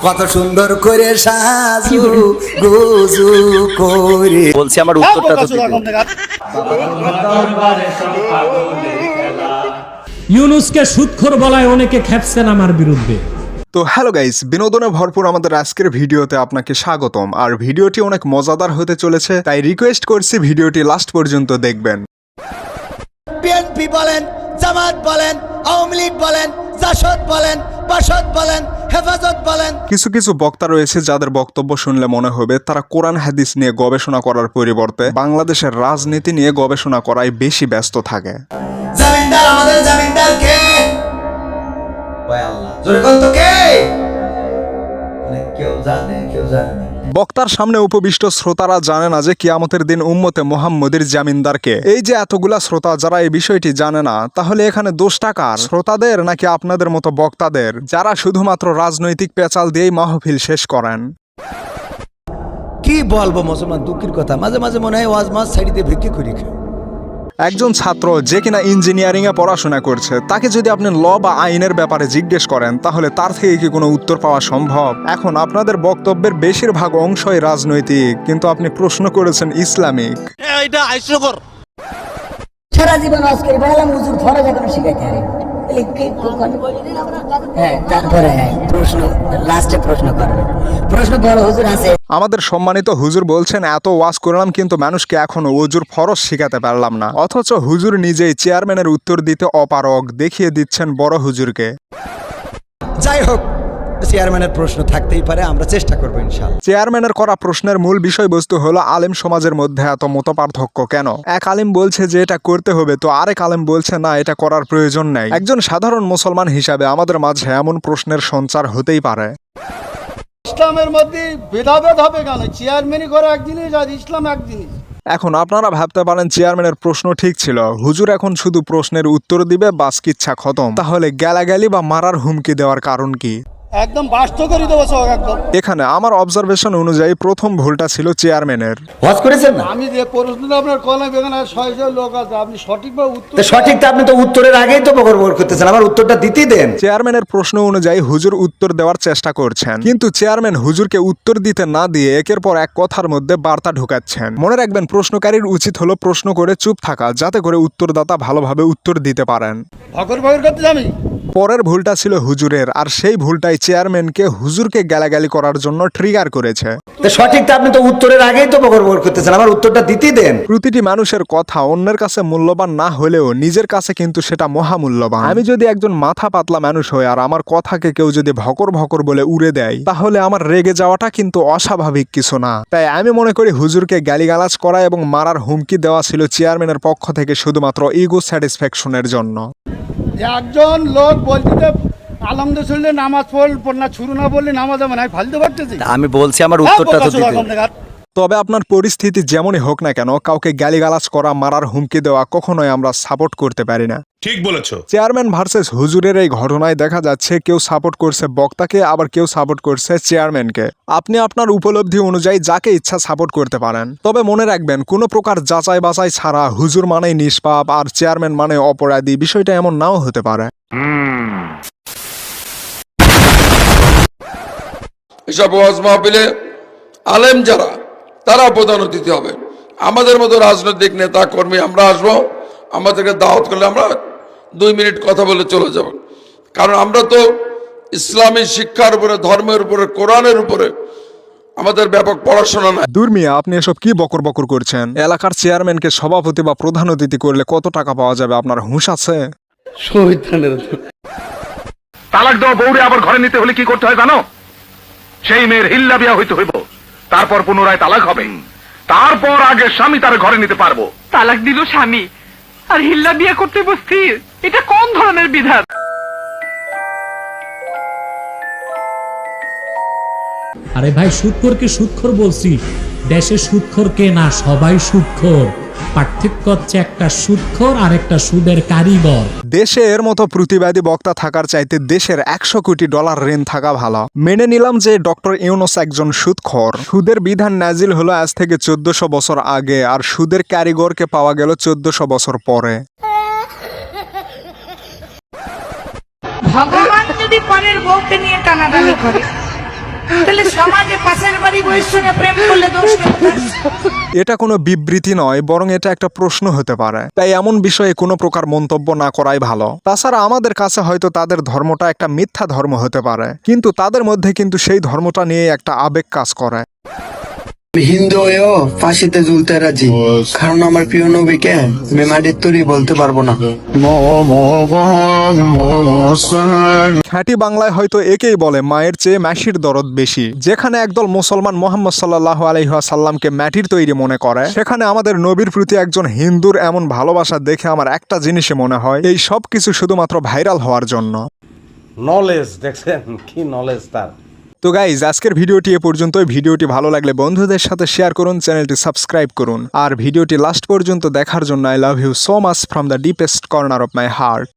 কত সুন্দর করে সাজু গুজু করে বলছি আমার উত্তরটা তো দিতে। ইউনুসকে সুদখোর বলায় অনেকে খেপছেন আমার বিরুদ্ধে। তো হ্যালো গাইস, বিনোদনে ভরপুর আমাদের আজকের ভিডিওতে আপনাকে স্বাগতম। আর ভিডিওটি অনেক মজাদার হতে চলেছে, তাই রিকোয়েস্ট করছি ভিডিওটি লাস্ট পর্যন্ত দেখবেন। বিএনপি বলেন, জামাত বলেন, আওয়ামী লীগ বলেন, জাসদ বলেন, বাসদ বলেন, হেফাজত বলেন, কিছু কিছু বক্তা রয়েছে যাদের বক্তব্য শুনলে মনে হবে তারা কোরআন হাদিস নিয়ে গবেষণা করার পরিবর্তে বাংলাদেশের রাজনীতি নিয়ে গবেষণা করায় বেশি ব্যস্ত থাকে। জামিনদার আমাদের জামিনদার কে? ওই আল্লাহ, জোরে বল তো কে? কেউ জানে, কেউ জানে না। বক্তার সামনে উপবিষ্ট শ্রোতারা জানে না যে কিয়ামতের দিন উম্মতে মুহাম্মদের জামিনদারকে। এই যে এতগুলা শ্রোতা যারা এই বিষয়টি জানে না, তাহলে এখানে দোষটা কার? শ্রোতাদের নাকি আপনাদের মতো বক্তাদের, যারা শুধুমাত্র রাজনৈতিক পেঁচাল দিয়েই মাহফিল শেষ করেন? কি বলবো মুসলমান, দুঃখের কথা, মাঝে মাঝে মনে হয় ওয়াজ মাছ সাইডে ভিক্ষে করি খায়। একজন ছাত্র যে কিনা ইঞ্জিনিয়ারিং এ পড়াশোনা করছে, তাকে যদি আপনি ল বা আইনের ব্যাপারে জিজ্ঞেস করেন, তাহলে তার থেকে কি কোনো উত্তর পাওয়া সম্ভব? এখন আপনাদের বক্তব্যের বেশিরভাগ অংশই রাজনৈতিক, কিন্তু আপনি প্রশ্ন করেছেন ইসলামিক। এটা হাস্যকর। সারা জীবন আজ করে বেড়ালাম, হুজুর ফরজ এখন শিখাইতে পারে। তারপরে প্রশ্ন, লাস্টে প্রশ্ন করবে, প্রশ্ন বড় হুজুর আছে। আমাদের সম্মানিত হুজুর বলছেন এত ওয়াজ করলাম কিন্তু মানুষকে এখনো ওজুর ফরজ শিখাতে পারলাম না, অথচ হুজুর নিজেই চেয়ারম্যানের উত্তর দিতে অপারগ দেখিয়ে দিচ্ছেন বড় হুজুরকে। যাই হোক, চেয়ারম্যানের প্রশ্ন থাকতেই পারে, আমরা চেষ্টা করবো ইনশাআল্লাহ। চেয়ারম্যানের করা প্রশ্নের মূল বিষয়বস্তু হলো আলেম সমাজের মধ্যে এত মতপার্থক্য কেন? এক আলেম বলছে যে এটা করতে হবে, তো আরেক আলেম বলছে না, এটা করার প্রয়োজন নেই। একজন সাধারণ মুসলমান হিসাবে আমাদের মাঝে এমন প্রশ্নের সঞ্চার হতেই পারে। ইসলামের মধ্যে ভেদাভেদ হবে কেন? চেয়ারম্যানই করে এক জিনিস আর ইসলাম এক জিনিস। এখন আপনারা ভাবতে পারেন চেয়ারম্যানের প্রশ্ন ঠিক ছিল, হুজুর এখন শুধু প্রশ্নের উত্তর দিবে, বাস কিচ্ছা খতম। তাহলে গালাগালি বা মারার হুমকি দেওয়ার কারণ কি? একদম বাস্ত করে দেবো সব একদম। এখানে আমার অবজারভেশন অনুযায়ী প্রথম ভুলটা ছিল চেয়ারম্যানের। ওয়াজ করেছেন না? আমি যে প্রশ্নটা আপনার কলাম, এখানে 600 লোক আছে, আপনি সঠিকভাবে উত্তর সঠিক, আপনি তো উত্তরের আগেই তো বকর করতেছেন, আমার উত্তরটা দিতেই দেন। চেয়ারম্যানের প্রশ্ন অনুযায়ী হুজুর উত্তর দেওয়ার চেষ্টা করছেন, কিন্তু চেয়ারম্যান হুজুরকে উত্তর দিতে না দিয়ে একের পর এক কথার মধ্যে বার্তা ঢুকাচ্ছেন। মনে রাখবেন, প্রশ্নকারীর উচিত হলো প্রশ্ন করে চুপ থাকা, যাতে করে উত্তরদাতা ভালোভাবে উত্তর দিতে পারেন। ভকর ভকর করতে আমি। পরের ভুলটা ছিল হুজুরের, আর সেই ভুলটাই চেয়ারম্যানকে হুজুরকে গালাগালি করার জন্য ট্রিগার করেছে। সঠিক, আপনি তো উত্তরের আগেই তো বকর করতেছেন, আমার উত্তরটা দিতেই দেন। প্রতিটি মানুষের কথা অন্যের কাছে মূল্যবান না হলেও নিজের কাছে কিন্তু সেটা মহামূল্যবান। আমি যদি একজন মাথা পাতলা মানুষ হই আর আমার কথাকে কেউ যদি ভকর ভকর বলে উড়ে দেয়, তাহলে আমার রেগে যাওয়াটা কিন্তু অস্বাভাবিক কিছু না। তাই আমি মনে করি হুজুরকে গালিগালাজ করা এবং মারার হুমকি দেওয়া ছিল চেয়ারম্যানের পক্ষ থেকে শুধুমাত্র ইগো স্যাটিসফ্যাকশনের জন্য। একজন লোক বলতে আলমদে শুনলে নামাজ পড়না শুরু না বললে নামাজ হবে না, ফালতে পারতেছি। আমি বলছি আমার উত্তরটা তো দিতে। তবে আপনার পরিস্থিতি যেমনই হোক না কেন, কাউকে গালিগালাজ করা, মারার হুমকি দেওয়া কখনোই আমরা সাপোর্ট করতে পারি না। ঠিক বলেছো। চেয়ারম্যান ভার্সেস হুজুরের এই ঘটনায় দেখা যাচ্ছে কেউ সাপোর্ট করছে বক্তাকে, আবার কেউ সাপোর্ট করছে চেয়ারম্যানকে। আপনি আপনার উপলব্ধি অনুযায়ী যাকে ইচ্ছা সাপোর্ট করতে পারেন, তবে মনে রাখবেন কোনো প্রকার যাচাই বাছাই ছাড়া হুজুর মানেই নিষ্পাপ আর চেয়ারম্যান মানে অপরাধী, বিষয়টা এমন নাও হতে পারে। এসব ওয়াজ মাহফিলে আলেম যারা, তারা প্রধান অতিথি হবে। আমাদের মতো রাজনৈতিক নেতা কর্মী আমরা আসবো, আমাদেরকে দাওয়াত করলে আমরা 2 মিনিট কথা বলে চলে যাব। কারণ আমরা তো ইসলামী শিক্ষার উপরে, ধর্মের উপরে, কোরআনের উপরে আমাদের ব্যাপক পড়াশোনা নাই। দূর মিয়া, আপনি এসব কি বকর বকর করছেন? এলাকার চেয়ারম্যানকে সভাপতি বা প্রধান অতিথি করলে কত টাকা পাওয়া যাবে? আপনার হুঁশ আছে? তালাক দেওয়া বউরে আবার ঘরে নিতে হলে কি করতে হয় জানো? সেই মেয়ের হিল্লা বিয়া হইতে হইব, তারপর পুনরায় তালাক হবে, তারপর আগে স্বামী তার ঘরে নিতে পারবো। তালাক দিল স্বামী আর হিল্লা বিয়ে করতে বসতির, এটা কোন ধরনের বিধান? আরে ভাই, সুদখোরকে সুদখোর বলছি, দেশে সুদখোর কে না, সবাই সুদখোর। পার্থক্য হচ্ছে একটা সুদখোর আর একটা সুদের কারিগর। দেশে এর মতো প্রতিবাদী বক্তা থাকার চাইতে দেশের $100 কোটি ঋণ থাকা ভালো। মেনে নিলাম যে ডক্টর ইউনুস একজন সুদখোর। সুদের বিধান নাজিল হলো আজ থেকে 1400 বছর আগে, আর সুদের কারিগরকে পাওয়া গেল 1400 বছর পরে। ভগবান যদি পরের বউকে নিয়ে টানাটানি করে, তাহলে সমাজে পাশের বাড়ি বউয়ের সঙ্গে প্রেম করলে দোষ কোথায়? এটা কোনো বিবৃতি নয়, বরং এটা একটা প্রশ্ন হতে পারে। তাই এমন বিষয়ে কোনো প্রকার মন্তব্য না করাই ভালো। তাছাড়া আমাদের কাছে হয়তো তাদের ধর্মটা একটা মিথ্যা ধর্ম হতে পারে, কিন্তু তাদের মধ্যে কিন্তু সেই ধর্মটা নিয়ে একটা আবেগ কাজ করে। হিন্দু হয়েও ফাঁসিতে ঝুলতে রাজি, কারণ আমার প্রিয় নবীকে আমি মাটির তৈরি বলতে পারবো না। খাঁটি বাংলায় হয়তো একেই বলে মায়ের চেয়ে মাসির দরদ বেশি। যেখানে একদল মুসলমান মোহাম্মদ সাল্লাল্লাহু আলাইহি ওয়াসাল্লামকে মাটির তৈরি মনে করে, সেখানে আমাদের নবীর প্রতি একজন হিন্দুর এমন ভালোবাসা দেখে আমার একটা জিনিসই মনে হয়, এই সব কিছু শুধুমাত্র ভাইরাল হওয়ার জন্য। নলেজ দেখছেন কি নলেজ তার। তো গাইজ, আজকের ভিডিওটি এ পর্যন্তই। ভিডিওটি ভালো লাগলে বন্ধুদের সাথে শেয়ার করুন, চ্যানেলটি সাবস্ক্রাইব করুন, আর ভিডিওটি লাস্ট পর্যন্ত দেখার জন্য I love you so much from the deepest corner of my heart.